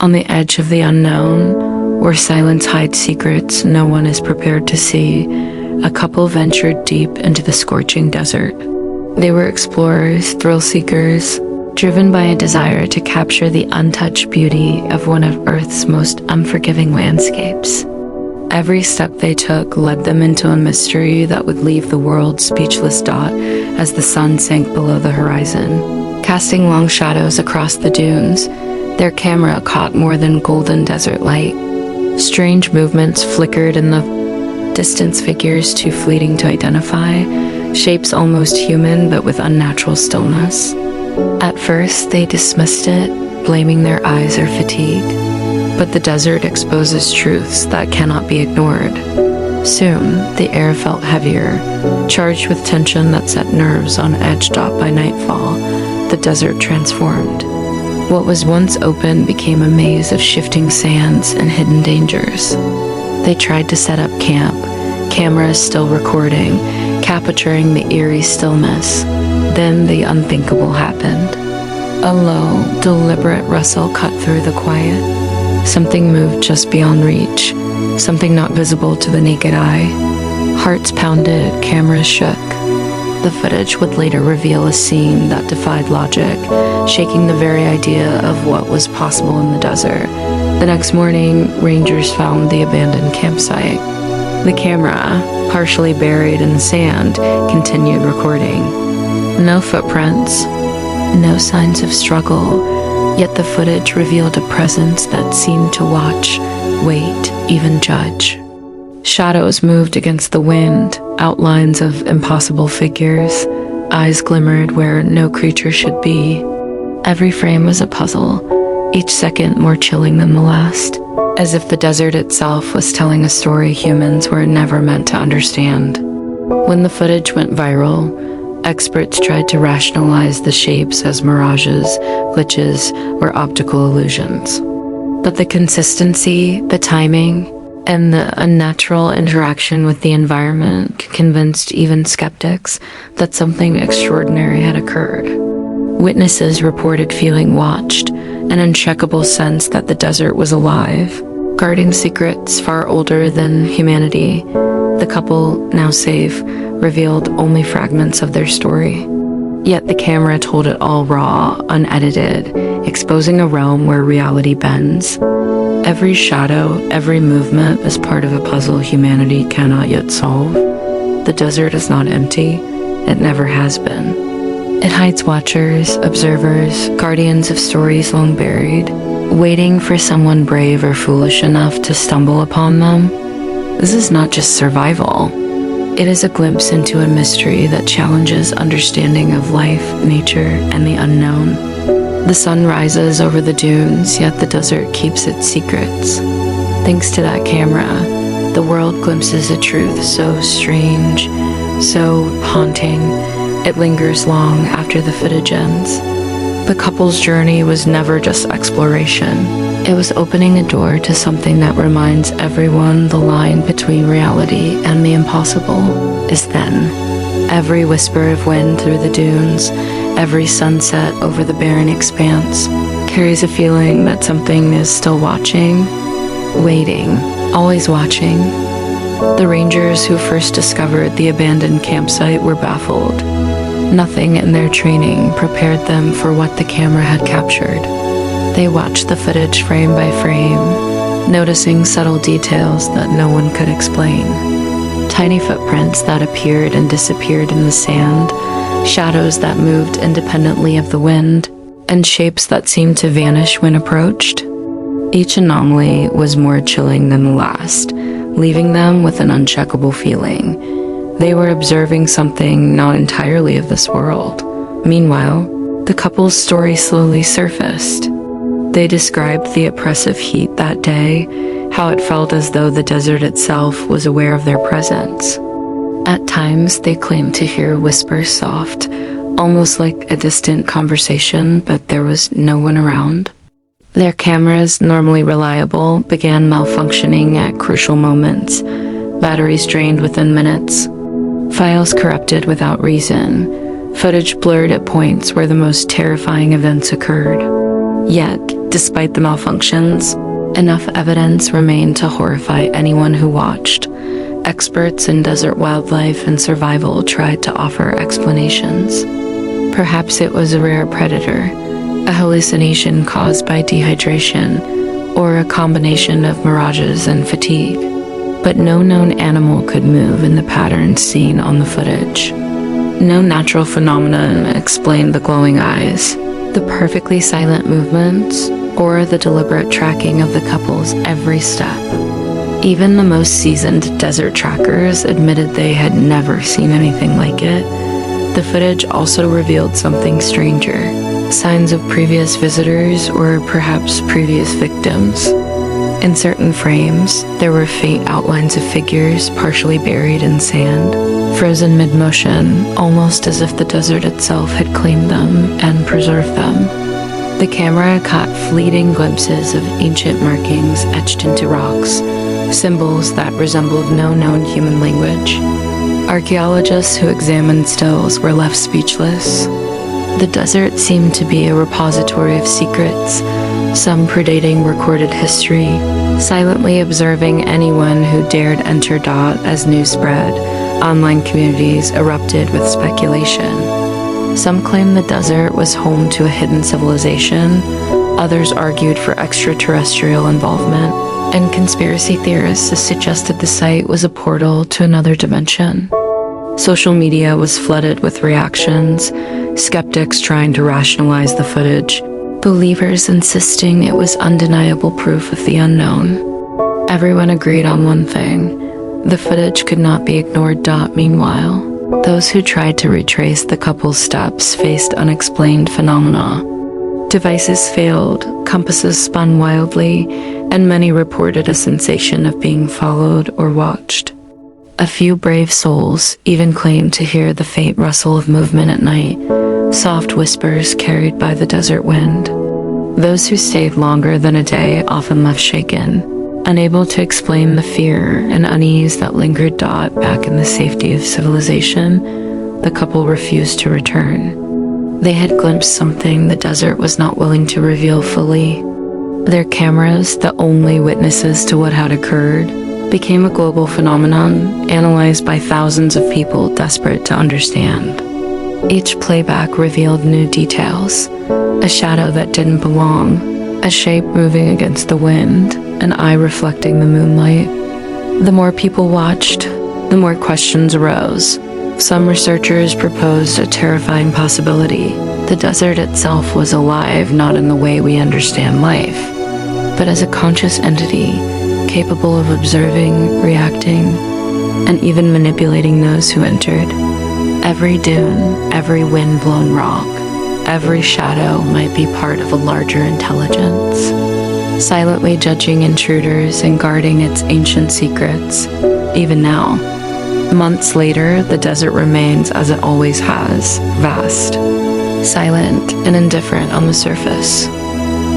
On the edge of the unknown, where silence hides secrets no one is prepared to see, a couple ventured deep into the scorching desert. They were explorers, thrill-seekers, driven by a desire to capture the untouched beauty of one of Earth's most unforgiving landscapes. Every step they took led them into a mystery that would leave the world speechless as the sun sank below the horizon. Casting long shadows across the dunes, their camera caught more than golden desert light. Strange movements flickered in the distance, figures too fleeting to identify, shapes almost human but with unnatural stillness. At first, they dismissed it, blaming their eyes or fatigue. But the desert exposes truths that cannot be ignored. Soon, the air felt heavier, charged with tension that set nerves on edge. By nightfall, the desert transformed. What was once open became a maze of shifting sands and hidden dangers. They tried to set up camp, cameras still recording, capturing the eerie stillness. Then the unthinkable happened. A low, deliberate rustle cut through the quiet. Something moved just beyond reach, something not visible to the naked eye. Hearts pounded, cameras shook. The footage would later reveal a scene that defied logic, shaking the very idea of what was possible in the desert. The next morning, rangers found the abandoned campsite. The camera, partially buried in the sand, continued recording. No footprints, no signs of struggle. Yet the footage revealed a presence that seemed to watch, wait, even judge. Shadows moved against the wind, outlines of impossible figures. Eyes glimmered where no creature should be. Every frame was a puzzle, each second more chilling than the last, as if the desert itself was telling a story humans were never meant to understand. When the footage went viral, experts tried to rationalize the shapes as mirages, glitches, or optical illusions. But the consistency, the timing, and the unnatural interaction with the environment convinced even skeptics that something extraordinary had occurred. Witnesses reported feeling watched, an unshakable sense that the desert was alive, guarding secrets far older than humanity. The couple, now safe, revealed only fragments of their story. Yet the camera told it all raw, unedited, exposing a realm where reality bends. Every shadow, every movement is part of a puzzle humanity cannot yet solve. The desert is not empty. It never has been. It hides watchers, observers, guardians of stories long buried, waiting for someone brave or foolish enough to stumble upon them. This is not just survival. It is a glimpse into a mystery that challenges understanding of life, nature, and the unknown. The sun rises over the dunes, yet the desert keeps its secrets. Thanks to that camera, the world glimpses a truth so strange, so haunting, it lingers long after the footage ends. The couple's journey was never just exploration. It was opening a door to something that reminds everyone the line between reality and the impossible is thin. Every whisper of wind through the dunes, every sunset over the barren expanse, carries a feeling that something is still watching, waiting, always watching. The rangers who first discovered the abandoned campsite were baffled. Nothing in their training prepared them for what the camera had captured. They watched the footage frame by frame, noticing subtle details that no one could explain. Tiny footprints that appeared and disappeared in the sand, shadows that moved independently of the wind, and shapes that seemed to vanish when approached. Each anomaly was more chilling than the last, leaving them with an uncheckable feeling. They were observing something not entirely of this world. Meanwhile, the couple's story slowly surfaced. They described the oppressive heat that day, how it felt as though the desert itself was aware of their presence. At times, they claimed to hear whispers soft, almost like a distant conversation, but there was no one around. Their cameras, normally reliable, began malfunctioning at crucial moments. Batteries drained within minutes. Files corrupted without reason. Footage blurred at points where the most terrifying events occurred. Yet, Despite the malfunctions, enough evidence remained to horrify anyone who watched. Experts in desert wildlife and survival tried to offer explanations. Perhaps it was a rare predator, a hallucination caused by dehydration, or a combination of mirages and fatigue. But no known animal could move in the patterns seen on the footage. No natural phenomenon explained the glowing eyes, the perfectly silent movements, or the deliberate tracking of the couple's every step. Even the most seasoned desert trackers admitted they had never seen anything like it. The footage also revealed something stranger, signs of previous visitors or perhaps previous victims. In certain frames, there were faint outlines of figures partially buried in sand, frozen mid-motion, almost as if the desert itself had claimed them and preserved them. The camera caught fleeting glimpses of ancient markings etched into rocks, symbols that resembled no known human language. Archaeologists who examined stills were left speechless. The desert seemed to be a repository of secrets, some predating recorded history, silently observing anyone who dared enter Dot as news spread. Online communities erupted with speculation. Some claimed the desert was home to a hidden civilization, others argued for extraterrestrial involvement, and conspiracy theorists suggested the site was a portal to another dimension. Social media was flooded with reactions, skeptics trying to rationalize the footage, believers insisting it was undeniable proof of the unknown. Everyone agreed on one thing: the footage could not be ignored. Meanwhile, those who tried to retrace the couple's steps faced unexplained phenomena. Devices failed, compasses spun wildly, and many reported a sensation of being followed or watched. A few brave souls even claimed to hear the faint rustle of movement at night, soft whispers carried by the desert wind. Those who stayed longer than a day often left shaken, unable to explain the fear and unease that lingered back in the safety of civilization. The couple refused to return. They had glimpsed something the desert was not willing to reveal fully. Their cameras, the only witnesses to what had occurred, became a global phenomenon, analyzed by thousands of people desperate to understand. Each playback revealed new details: a shadow that didn't belong, a shape moving against the wind, an eye reflecting the moonlight. The more people watched, the more questions arose. Some researchers proposed a terrifying possibility. The desert itself was alive, not in the way we understand life, but as a conscious entity, capable of observing, reacting, and even manipulating those who entered. Every dune, every wind-blown rock, every shadow might be part of a larger intelligence, silently judging intruders and guarding its ancient secrets. Even now, months later, the desert remains as it always has, vast, silent, and indifferent on the surface.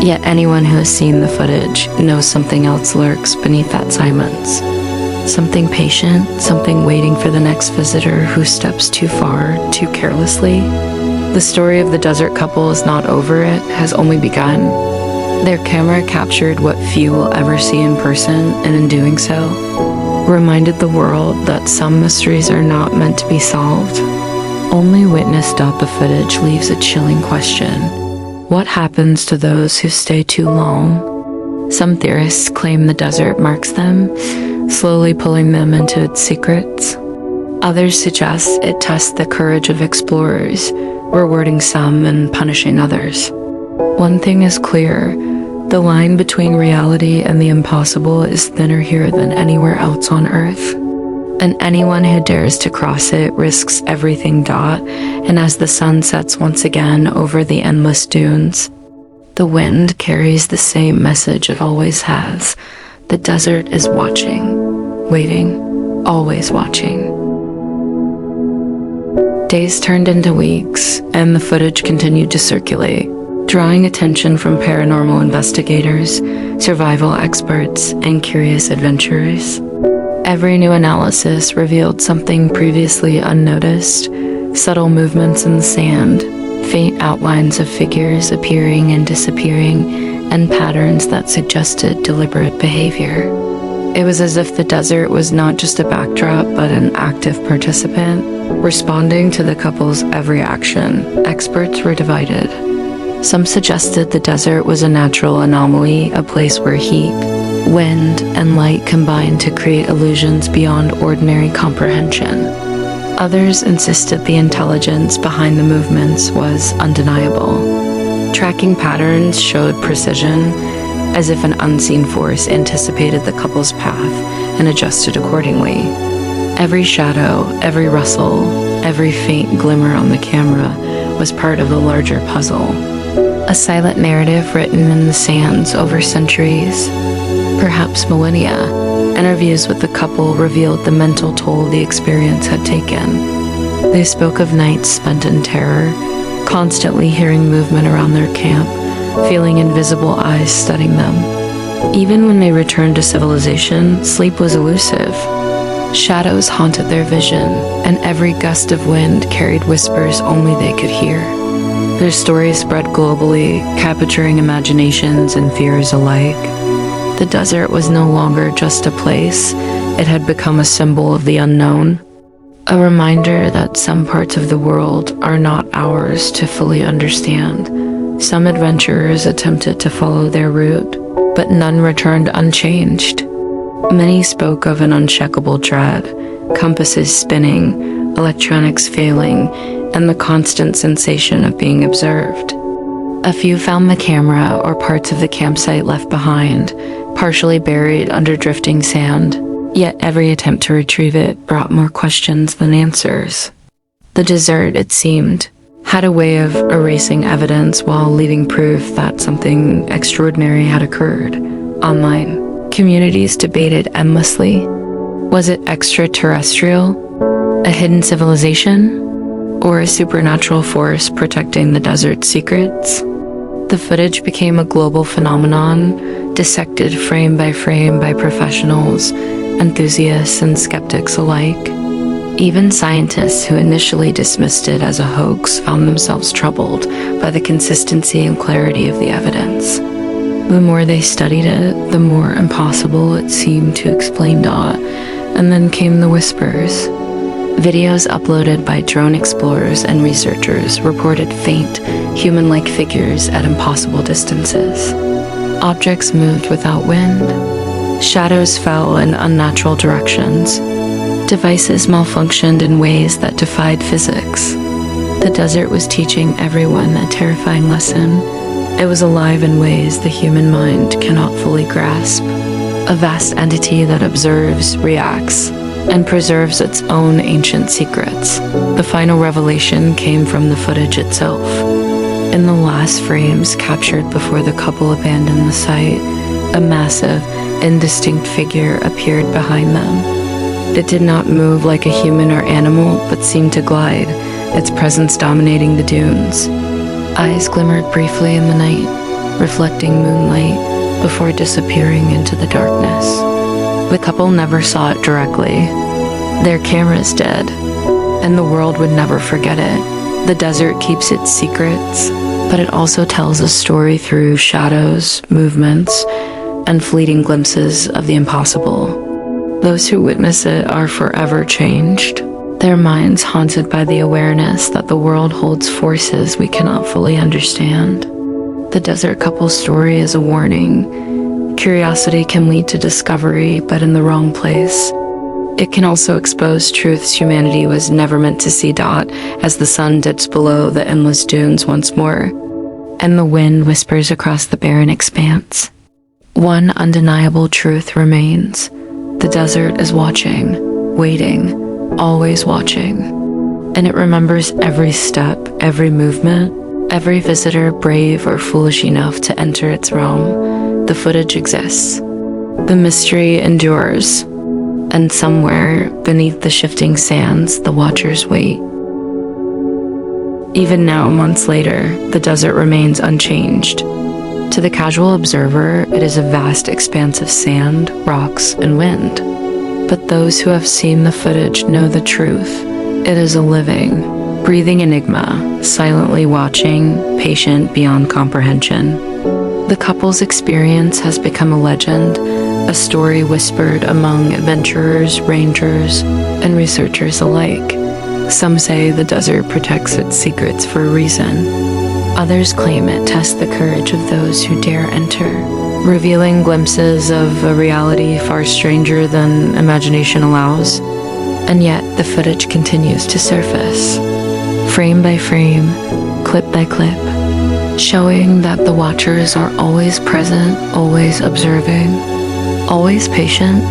Yet anyone who has seen the footage knows something else lurks beneath that silence. Something patient, something waiting for the next visitor who steps too far, too carelessly. The story of the desert couple is not over, it has only begun. Their camera captured what few will ever see in person, and in doing so, reminded the world that some mysteries are not meant to be solved. Only witness. The footage leaves a chilling question. What happens to those who stay too long? Some theorists claim the desert marks them, slowly pulling them into its secrets. Others suggest it tests the courage of explorers, rewarding some and punishing others. One thing is clear: the line between reality and the impossible is thinner here than anywhere else on Earth. And anyone who dares to cross it risks everything. And as the sun sets once again over the endless dunes, the wind carries the same message it always has. The desert is watching, waiting, always watching. Days turned into weeks, and the footage continued to circulate, drawing attention from paranormal investigators, survival experts, and curious adventurers. Every new analysis revealed something previously unnoticed: subtle movements in the sand, faint outlines of figures appearing and disappearing, and patterns that suggested deliberate behavior. It was as if the desert was not just a backdrop, but an active participant, responding to the couple's every action. Experts were divided. Some suggested the desert was a natural anomaly, a place where heat, wind, and light combined to create illusions beyond ordinary comprehension. Others insisted the intelligence behind the movements was undeniable. Tracking patterns showed precision, as if an unseen force anticipated the couple's path and adjusted accordingly. Every shadow, every rustle, every faint glimmer on the camera was part of the larger puzzle. A silent narrative written in the sands over centuries, perhaps millennia. Interviews with the couple revealed the mental toll the experience had taken. They spoke of nights spent in terror, constantly hearing movement around their camp, feeling invisible eyes studying them. Even when they returned to civilization, sleep was elusive. Shadows haunted their vision, and every gust of wind carried whispers only they could hear. Their stories spread globally, capturing imaginations and fears alike. The desert was no longer just a place, it had become a symbol of the unknown, a reminder that some parts of the world are not ours to fully understand. Some adventurers attempted to follow their route, but none returned unchanged. Many spoke of an unshakable dread, compasses spinning, electronics failing, and the constant sensation of being observed. A few found the camera or parts of the campsite left behind, partially buried under drifting sand, yet every attempt to retrieve it brought more questions than answers. The desert, it seemed, had a way of erasing evidence while leaving proof that something extraordinary had occurred. Online, communities debated endlessly. Was it extraterrestrial, a hidden civilization, or a supernatural force protecting the desert's secrets? The footage became a global phenomenon, dissected frame by professionals, enthusiasts, and skeptics alike. Even scientists who initially dismissed it as a hoax found themselves troubled by the consistency and clarity of the evidence. The more they studied it, the more impossible it seemed to explain Dot, and then came the whispers. Videos uploaded by drone explorers and researchers reported faint, human-like figures at impossible distances. Objects moved without wind. Shadows fell in unnatural directions. Devices malfunctioned in ways that defied physics. The desert was teaching everyone a terrifying lesson. It was alive in ways the human mind cannot fully grasp. A vast entity that observes, reacts, and preserves its own ancient secrets. The final revelation came from the footage itself. In the last frames captured before the couple abandoned the site, a massive, indistinct figure appeared behind them. It did not move like a human or animal, but seemed to glide, its presence dominating the dunes. Eyes glimmered briefly in the night, reflecting moonlight before disappearing into the darkness. The couple never saw it directly. Their cameras did, and the world would never forget it. The desert keeps its secrets, but it also tells a story through shadows, movements, and fleeting glimpses of the impossible. Those who witness it are forever changed, their minds haunted by the awareness that the world holds forces we cannot fully understand. The desert couple's story is a warning. Curiosity can lead to discovery, but in the wrong place. It can also expose truths humanity was never meant to see. As the sun dips below the endless dunes once more, and the wind whispers across the barren expanse. One undeniable truth remains. The desert is watching, waiting, always watching. And it remembers every step, every movement, every visitor brave or foolish enough to enter its realm. The footage exists. The mystery endures. And somewhere, beneath the shifting sands, the watchers wait. Even now, months later, the desert remains unchanged. To the casual observer, it is a vast expanse of sand, rocks, and wind. But those who have seen the footage know the truth. It is a living, breathing enigma, silently watching, patient beyond comprehension. The couple's experience has become a legend, a story whispered among adventurers, rangers, and researchers alike. Some say the desert protects its secrets for a reason. Others claim it tests the courage of those who dare enter, revealing glimpses of a reality far stranger than imagination allows. And yet, the footage continues to surface, frame by frame, clip by clip, showing that the watchers are always present, always observing, always patient.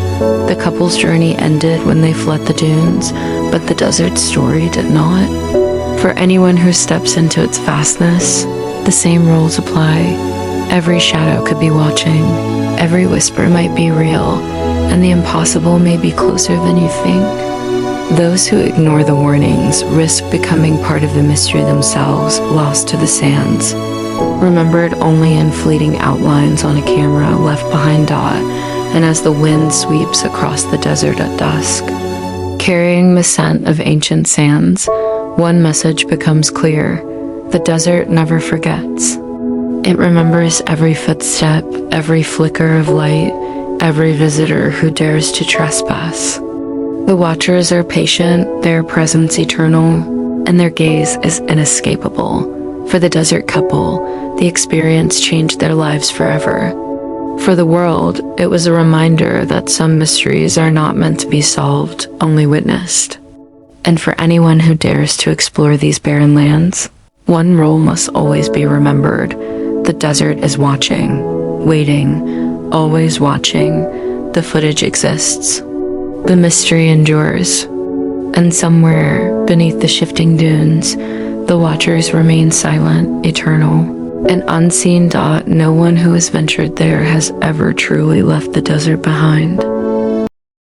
The couple's journey ended when they fled the dunes, but the desert's story did not. For anyone who steps into its vastness, the same rules apply. Every shadow could be watching, every whisper might be real, and the impossible may be closer than you think. Those who ignore the warnings risk becoming part of the mystery themselves, lost to the sands, remembered only in fleeting outlines on a camera left behind dot, and as the wind sweeps across the desert at dusk. Carrying the scent of ancient sands, one message becomes clear: the desert never forgets. It remembers every footstep, every flicker of light, every visitor who dares to trespass. The watchers are patient, their presence eternal, and their gaze is inescapable. For the desert couple, the experience changed their lives forever. For the world, it was a reminder that some mysteries are not meant to be solved, only witnessed. And for anyone who dares to explore these barren lands, one rule must always be remembered: the desert is watching, waiting, always watching. The footage exists. The mystery endures. And somewhere beneath the shifting dunes, the watchers remain silent, eternal. An unseen dot, no one who has ventured there has ever truly left the desert behind.